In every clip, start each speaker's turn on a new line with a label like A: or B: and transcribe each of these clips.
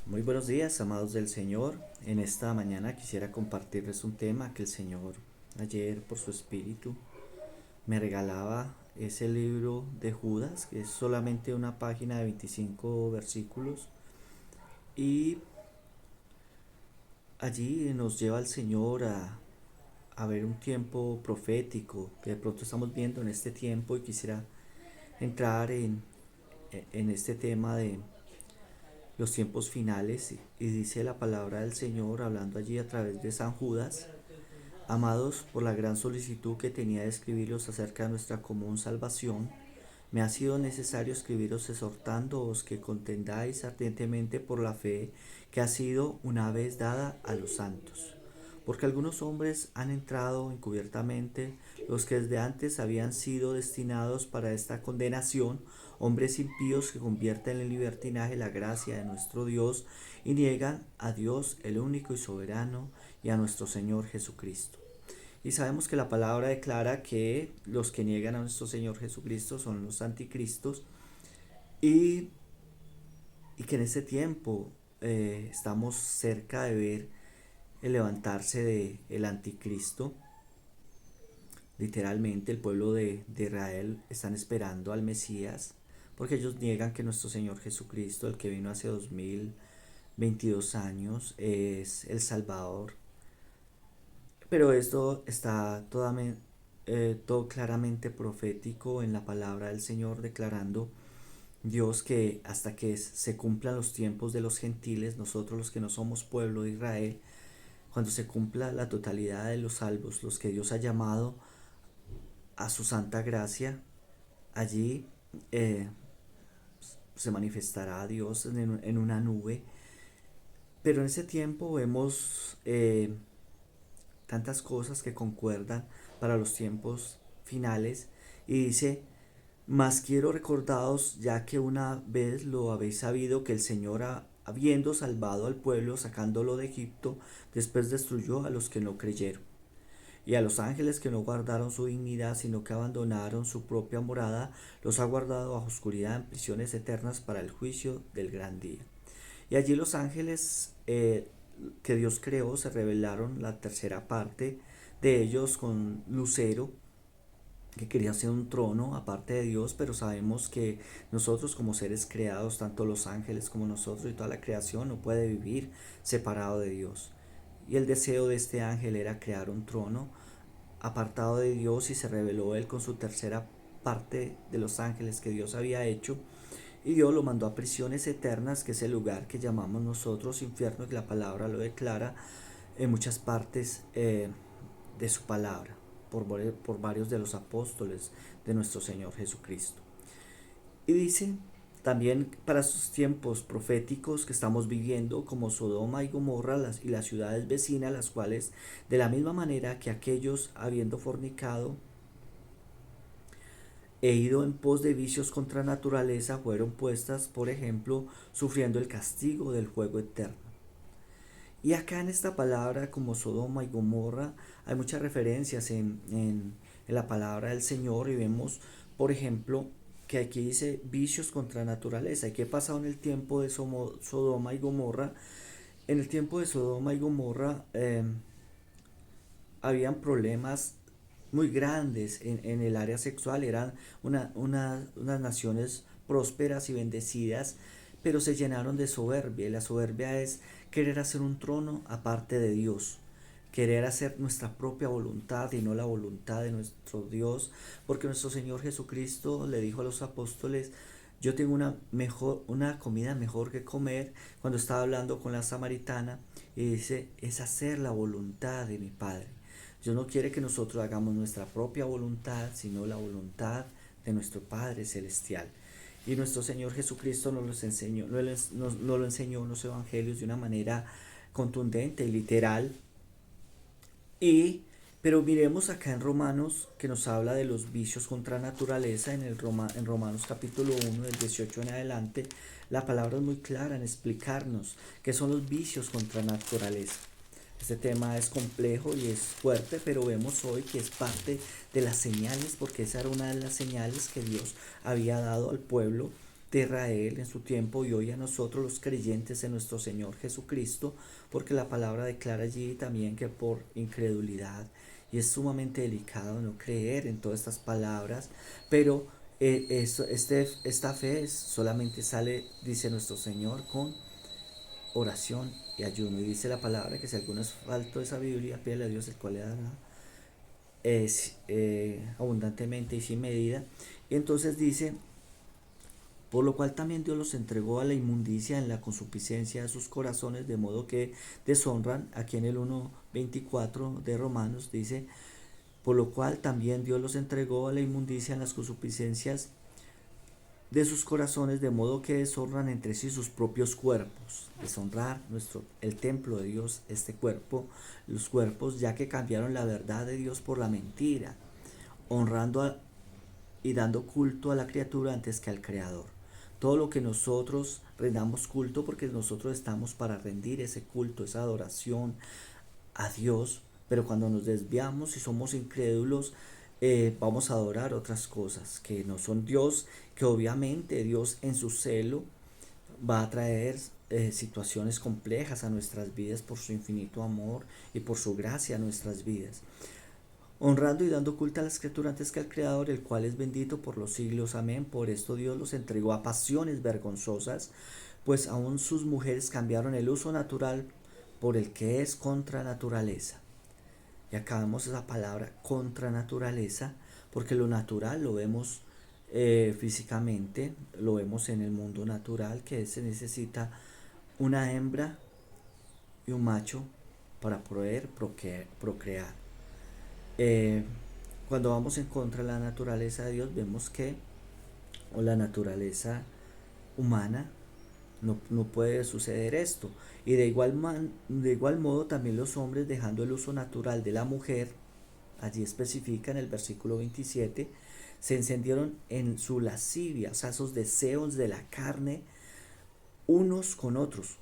A: Muy buenos días, amados del Señor. En esta mañana quisiera compartirles un tema que el Señor ayer por su espíritu me regalaba. Es el libro de Judas, que es solamente una página de 25 versículos. Y allí nos lleva el Señor a ver un tiempo profético que de pronto estamos viendo en este tiempo, y quisiera entrar en este tema de los tiempos finales. Y dice la palabra del Señor hablando allí a través de San Judas: Amados, por la gran solicitud que tenía de escribiros acerca de nuestra común salvación, me ha sido necesario escribiros exhortándoos que contendáis ardientemente por la fe que ha sido una vez dada a los santos. Porque algunos hombres han entrado encubiertamente, los que desde antes habían sido destinados para esta condenación, hombres impíos que convierten en libertinaje la gracia de nuestro Dios y niegan a Dios el único y soberano y a nuestro Señor Jesucristo. Y sabemos que la palabra declara que los que niegan a nuestro Señor Jesucristo son los anticristos, y, y que en este tiempo estamos cerca de ver el levantarse de el anticristo. Literalmente el pueblo de Israel están esperando al Mesías, porque ellos niegan que nuestro Señor Jesucristo, el que vino hace 2022 años, es el Salvador. Pero esto está todo claramente profético en la palabra del Señor, declarando Dios que hasta que se cumplan los tiempos de los gentiles, nosotros los que no somos pueblo de Israel, cuando se cumpla la totalidad de los salvos, los que Dios ha llamado a su santa gracia, allí eh, se manifestará Dios en una nube. Pero en ese tiempo vemos tantas cosas que concuerdan para los tiempos finales, y dice: mas quiero recordaros, ya que una vez lo habéis sabido, que el Señor, habiendo salvado al pueblo, sacándolo de Egipto, después destruyó a los que no creyeron, y a los ángeles que no guardaron su dignidad, sino que abandonaron su propia morada, los ha guardado bajo oscuridad en prisiones eternas para el juicio del gran día. Y allí los ángeles que Dios creó se revelaron, la tercera parte de ellos, con Lucero, que quería ser un trono aparte de Dios. Pero sabemos que nosotros, como seres creados, tanto los ángeles como nosotros y toda la creación, no puede vivir separado de Dios. Y el deseo de este ángel era crear un trono apartado de Dios, y se reveló él con su tercera parte de los ángeles que Dios había hecho, y Dios lo mandó a prisiones eternas, que es el lugar que llamamos nosotros infierno, que la palabra lo declara en muchas partes de su palabra, por varios de los apóstoles de nuestro Señor Jesucristo. Y dice también para sus tiempos proféticos que estamos viviendo, como Sodoma y Gomorra y las ciudades vecinas, las cuales, de la misma manera que aquellos, habiendo fornicado e ido en pos de vicios contra naturaleza, fueron puestas, por ejemplo, sufriendo el castigo del fuego eterno. Y acá en esta palabra, como Sodoma y Gomorra, hay muchas referencias en la palabra del Señor, y vemos, por ejemplo, que aquí dice vicios contra naturaleza. ¿Y qué pasado en el tiempo de Sodoma y Gomorra? En el tiempo de Sodoma y Gomorra habían problemas muy grandes en el área sexual. Eran unas naciones prósperas y bendecidas, pero se llenaron de soberbia. Y la soberbia es querer hacer un trono aparte de Dios, querer hacer nuestra propia voluntad y no la voluntad de nuestro Dios, porque nuestro Señor Jesucristo le dijo a los apóstoles: yo tengo una comida mejor que comer, cuando estaba hablando con la samaritana, y dice: es hacer la voluntad de mi Padre. Dios no quiere que nosotros hagamos nuestra propia voluntad, sino la voluntad de nuestro Padre Celestial. Y nuestro Señor Jesucristo nos lo enseñó en los evangelios de una manera contundente y literal. Y, pero miremos acá en Romanos, que nos habla de los vicios contra naturaleza. En Romanos capítulo 1, del 18 en adelante, la palabra es muy clara en explicarnos qué son los vicios contra naturaleza. Este tema es complejo y es fuerte, pero vemos hoy que es parte de las señales, porque esa era una de las señales que Dios había dado al pueblo de Israel en su tiempo y hoy a nosotros los creyentes en nuestro Señor Jesucristo, porque la palabra declara allí también que por incredulidad, y es sumamente delicado no creer en todas estas palabras, pero esta fe solamente sale, dice nuestro Señor, con oración y ayuno. Y dice la palabra que si alguno es falto de esa Biblia, pídele a Dios el cual le dará abundantemente y sin medida. Y entonces dice, por lo cual también Dios los entregó a la inmundicia en la consuficiencia de sus corazones, de modo que deshonran. Aquí en el 1:24 de Romanos dice, por lo cual también Dios los entregó a la inmundicia en las consuficiencias de sus corazones, de modo que deshonran entre sí sus propios cuerpos. Deshonrar el templo de Dios, este cuerpo, los cuerpos, ya que cambiaron la verdad de Dios por la mentira, honrando y dando culto a la criatura antes que al Creador. Todo lo que nosotros rendamos culto, porque nosotros estamos para rendir ese culto, esa adoración a Dios, pero cuando nos desviamos y somos incrédulos, vamos a adorar otras cosas que no son Dios, que obviamente Dios en su celo va a traer situaciones complejas a nuestras vidas por su infinito amor y por su gracia a nuestras vidas, honrando y dando culto a la escritura antes que al Creador, el cual es bendito por los siglos. Amén. Por esto Dios los entregó a pasiones vergonzosas, pues aún sus mujeres cambiaron el uso natural por el que es contra naturaleza. Y acá vemos esa palabra contra naturaleza, porque lo natural lo vemos físicamente, lo vemos en el mundo natural, que se necesita una hembra y un macho para poder procrear. Eh, Cuando vamos en contra de la naturaleza de Dios, vemos que, o la naturaleza humana, no puede suceder esto. Y de igual modo también los hombres, dejando el uso natural de la mujer, allí especifica en el versículo 27, se encendieron en su lascivia, o sea, esos deseos de la carne, unos con otros,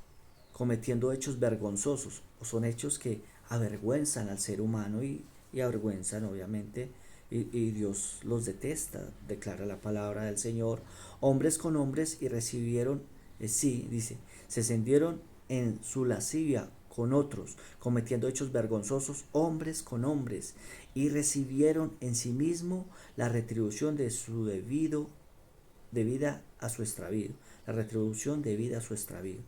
A: cometiendo hechos vergonzosos, o son hechos que avergüenzan al ser humano y avergüenzan obviamente, y Dios los detesta, declara la palabra del Señor, hombres con hombres y recibieron, sí, dice, se encendieron en su lascivia con otros, cometiendo hechos vergonzosos, hombres con hombres, y recibieron en sí mismo la retribución de su debida a su extravío, la retribución debida a su extravío.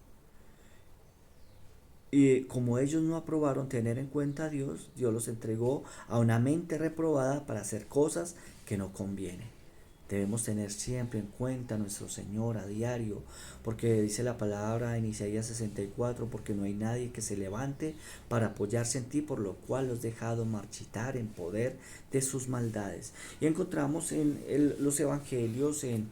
A: Y como ellos no aprobaron tener en cuenta a Dios, Dios los entregó a una mente reprobada para hacer cosas que no convienen. Debemos tener siempre en cuenta a nuestro Señor a diario, porque dice la palabra en Isaías 64, porque no hay nadie que se levante para apoyarse en ti, por lo cual los has dejado marchitar en poder de sus maldades. Y encontramos en los evangelios, en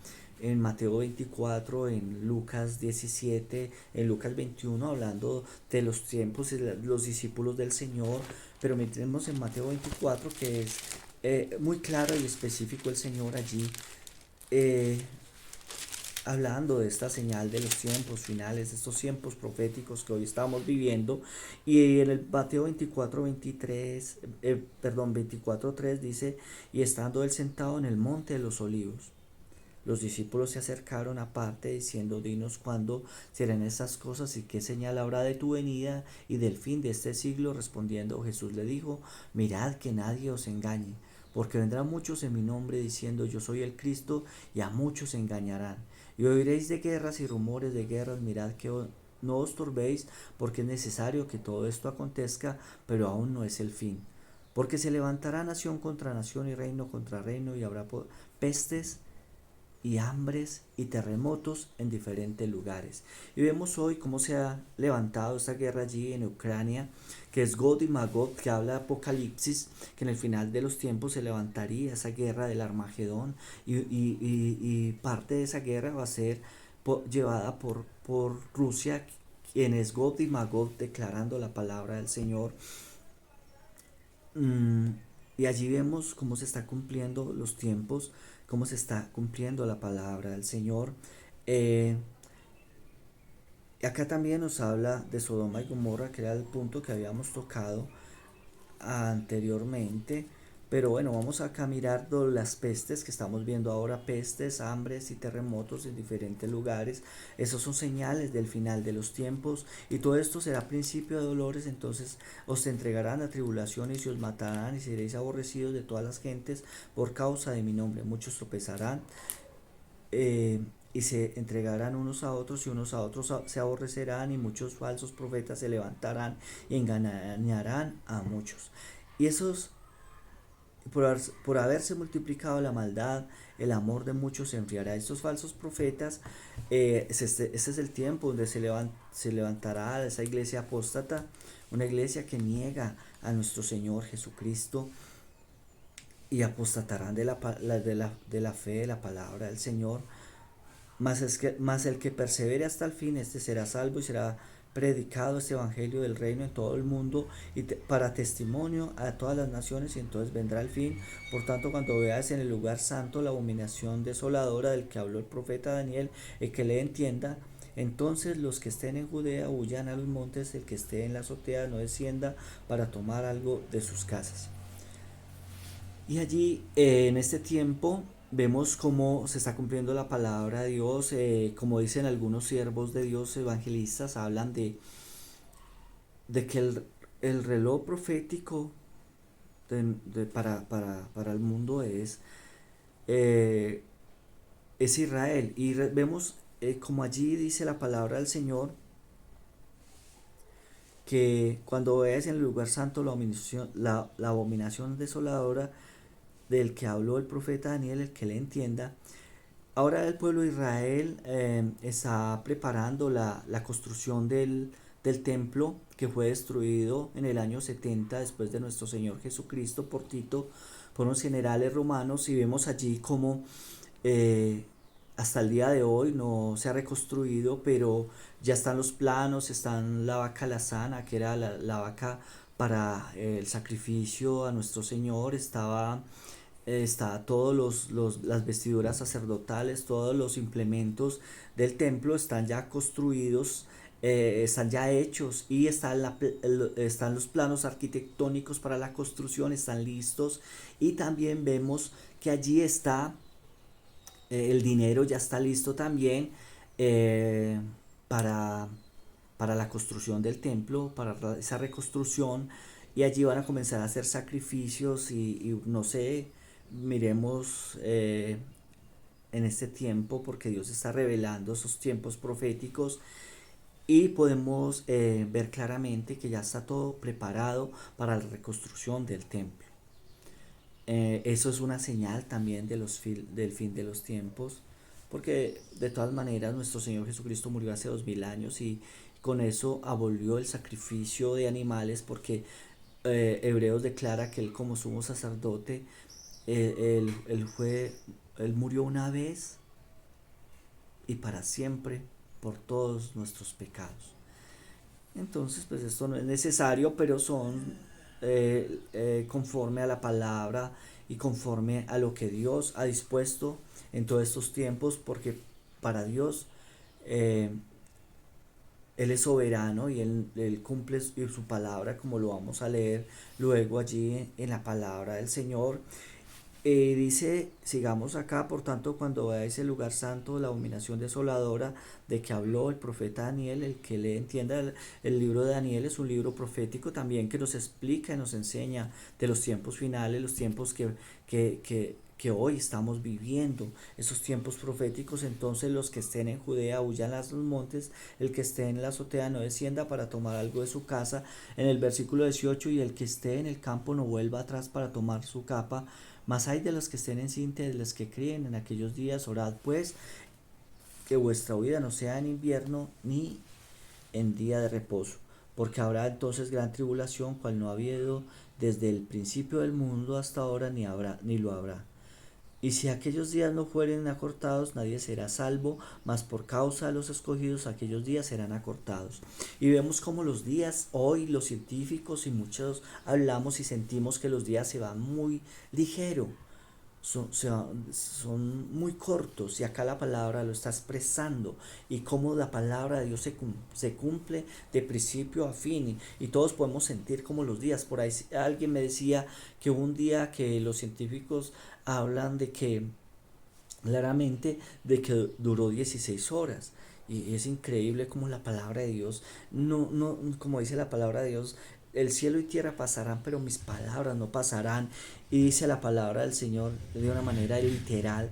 A: Mateo 24, en Lucas 17, en Lucas 21, hablando de los tiempos y los discípulos del Señor, pero metemos en Mateo 24, que es muy claro y específico el Señor allí, eh, hablando de esta señal de los tiempos finales, de estos tiempos proféticos que hoy estamos viviendo. Y en el Mateo 24:3 dice, y estando él sentado en el monte de los olivos, los discípulos se acercaron aparte diciendo, dinos cuándo serán estas cosas y qué señal habrá de tu venida y del fin de este siglo. Respondiendo Jesús le dijo, mirad que nadie os engañe, porque vendrán muchos en mi nombre diciendo yo soy el Cristo, y a muchos engañarán. Y oiréis de guerras y rumores de guerras, mirad que no os turbéis, porque es necesario que todo esto acontezca, pero aún no es el fin. Porque se levantará nación contra nación y reino contra reino, y habrá pestes y hambres y terremotos en diferentes lugares. Y vemos hoy cómo se ha levantado esta guerra allí en Ucrania, que es Gog y Magog, que habla de Apocalipsis, que en el final de los tiempos se levantaría esa guerra del Armagedón, y parte de esa guerra va a ser llevada por Rusia, quien es Gog y Magog, declarando la palabra del Señor. Mm, y allí vemos cómo se está cumpliendo los tiempos, cómo se está cumpliendo la palabra del Señor. Eh, Acá también nos habla de Sodoma y Gomorra, que era el punto que habíamos tocado anteriormente, Pero bueno, vamos acá a mirar las pestes que estamos viendo ahora, pestes, hambres y terremotos en diferentes lugares. Esos son señales del final de los tiempos y todo esto será principio de dolores. Entonces os entregarán a tribulaciones y os matarán y seréis aborrecidos de todas las gentes por causa de mi nombre. Muchos tropezarán eh, y se entregarán unos a otros y unos a otros se aborrecerán y muchos falsos profetas se levantarán y engañarán a muchos. Y esos por haberse multiplicado la maldad, el amor de muchos se enfriará. Estos falsos profetas, este es el tiempo donde se levantará esa iglesia apóstata, una iglesia que niega a nuestro Señor Jesucristo y apostatarán de la fe, de la palabra del Señor. Mas el que persevere hasta el fin, este será salvo y será predicado este evangelio del reino en todo el mundo para testimonio a todas las naciones y entonces vendrá el fin. Por tanto, cuando veas en el lugar santo la abominación desoladora del que habló el profeta Daniel, el que le entienda, entonces los que estén en Judea huyan a los montes, el que esté en la azotea no descienda para tomar algo de sus casas. Y allí, en este tiempo, vemos cómo se está cumpliendo la palabra de Dios, como dicen algunos siervos de Dios evangelistas, hablan de que el reloj profético para el mundo eh, es Israel. Y vemos como allí dice la palabra del Señor, que cuando veas en el lugar santo la abominación desoladora del que habló el profeta Daniel, el que le entienda. Ahora el pueblo de Israel está preparando la construcción del templo que fue destruido en el año 70 después de nuestro Señor Jesucristo por Tito, por unos generales romanos, y vemos allí como eh, hasta el día de hoy no se ha reconstruido, pero ya están los planos, están la vaca lazana, que era la vaca para el sacrificio a nuestro Señor, está todos las vestiduras sacerdotales, todos los implementos del templo están ya construidos, están ya hechos y están los planos arquitectónicos para la construcción, están listos y también vemos que allí está el dinero ya está listo también eh, para, para la construcción del templo, para esa reconstrucción y allí van a comenzar a hacer sacrificios y no sé, miremos en este tiempo porque Dios está revelando esos tiempos proféticos y podemos ver claramente que ya está todo preparado para la reconstrucción del templo. Eso es una señal también del fin de los tiempos, porque de todas maneras nuestro Señor Jesucristo murió hace 2000 años y con eso abolió el sacrificio de animales, porque Hebreos declara que él como sumo sacerdote, él fue, él murió una vez y para siempre por todos nuestros pecados. Entonces, pues esto no es necesario, pero son conforme a la palabra y conforme a lo que Dios ha dispuesto en todos estos tiempos, porque para Dios eh, Él es soberano y él cumple su palabra, como lo vamos a leer luego allí en la palabra del Señor. Dice, sigamos acá, por tanto, cuando veáis el lugar santo, la abominación desoladora de que habló el profeta Daniel, el que le entienda el libro de Daniel es un libro profético también que nos explica y nos enseña de los tiempos finales, los tiempos que hoy estamos viviendo, esos tiempos proféticos. Entonces los que estén en Judea huyan a los montes, el que esté en la azotea no descienda para tomar algo de su casa, en el versículo 18, y el que esté en el campo no vuelva atrás para tomar su capa. Mas hay de los que estén en cinta y de los que críen en aquellos días, orad pues que vuestra huida no sea en invierno ni en día de reposo, porque habrá entonces gran tribulación, cual no ha habido desde el principio del mundo hasta ahora, ni habrá, ni lo habrá. Y si aquellos días no fueren acortados, nadie será salvo, mas por causa de los escogidos aquellos días serán acortados. Y vemos como los días, hoy los científicos y muchos hablamos y sentimos que los días se van muy ligero. son muy cortos, y acá la palabra lo está expresando, y cómo la palabra de Dios se cumple de principio a fin, y todos podemos sentir como los días. Por ahí alguien me decía que hubo un día que los científicos hablan de que claramente de que duró 16 horas. Y es increíble como la palabra de Dios, como dice la palabra de Dios, el cielo y tierra pasarán, pero mis palabras no pasarán. Y dice la palabra del Señor de una manera literal,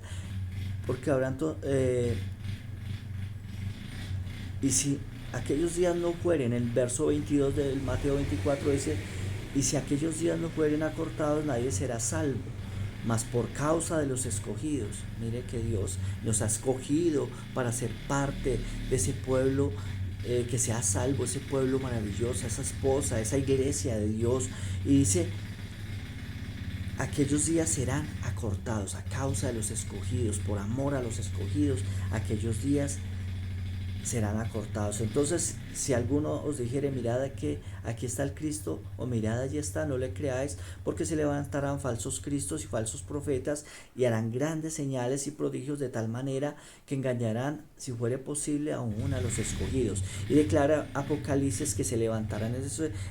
A: porque y si aquellos días no fueren, el verso 22 del Mateo 24 dice, y si aquellos días no fueren acortados, nadie será salvo, mas por causa de los escogidos. Mire que Dios nos ha escogido para ser parte de ese pueblo, que sea salvo, ese pueblo maravilloso, esa esposa, esa iglesia de Dios. Y dice, aquellos días serán acortados a causa de los escogidos, por amor a los escogidos, aquellos días serán acortados. Entonces, si alguno os dijere, mirad que aquí está el Cristo, o mirad allí está, no le creáis, porque se levantarán falsos cristos y falsos profetas, y harán grandes señales y prodigios, de tal manera que engañarán, si fuere posible, aún a los escogidos. Y declara Apocalipsis que se levantarán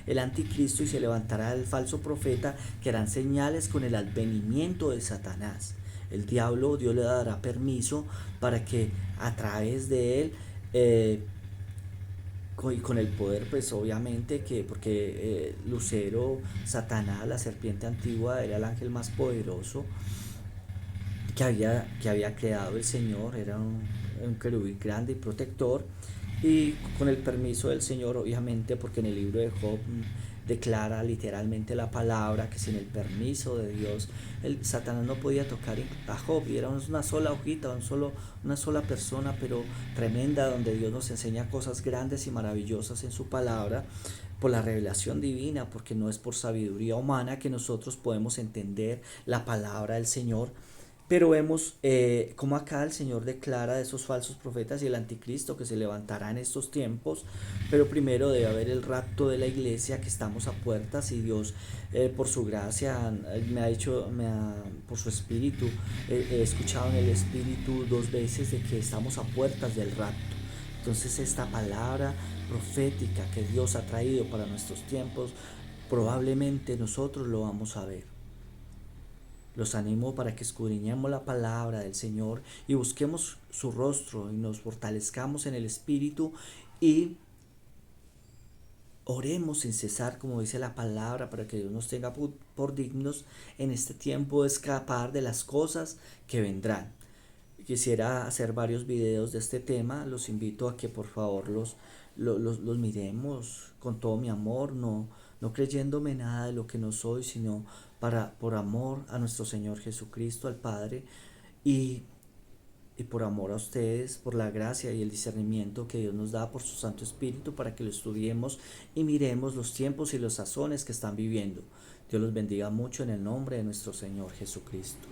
A: el anticristo, y se levantará el falso profeta, que harán señales con el advenimiento de Satanás. El diablo, Dios le dará permiso para que a través de él, eh, con el poder, pues obviamente, que porque Lucero, Satanás, la serpiente antigua, era el ángel más poderoso que había creado el Señor. Era un querubín grande y protector, y con el permiso del Señor, obviamente, porque en el libro de Job declara literalmente la palabra que sin el permiso de Dios, Satanás no podía tocar a Job, y era una sola hojita, una sola persona, pero tremenda, donde Dios nos enseña cosas grandes y maravillosas en su palabra, por la revelación divina, porque no es por sabiduría humana que nosotros podemos entender la palabra del Señor. Pero vemos cómo acá el Señor declara de esos falsos profetas y el anticristo que se levantará en estos tiempos. Pero primero debe haber el rapto de la iglesia, que estamos a puertas, y Dios, por su gracia, me ha dicho, por su espíritu, he escuchado en el espíritu 2 veces de que estamos a puertas del rapto. Entonces esta palabra profética que Dios ha traído para nuestros tiempos, probablemente nosotros lo vamos a ver. Los animo para que escudriñemos la palabra del Señor y busquemos su rostro, y nos fortalezcamos en el Espíritu, y oremos sin cesar, como dice la palabra, para que Dios nos tenga por dignos en este tiempo de escapar de las cosas que vendrán. Quisiera hacer varios videos de este tema, los invito a que por favor los miremos con todo mi amor, no creyéndome nada de lo que no soy, sino por amor a nuestro Señor Jesucristo, al Padre, y, y por amor a ustedes, por la gracia y el discernimiento que Dios nos da por su Santo Espíritu, para que lo estudiemos y miremos los tiempos y los sazones que están viviendo. Dios los bendiga mucho en el nombre de nuestro Señor Jesucristo.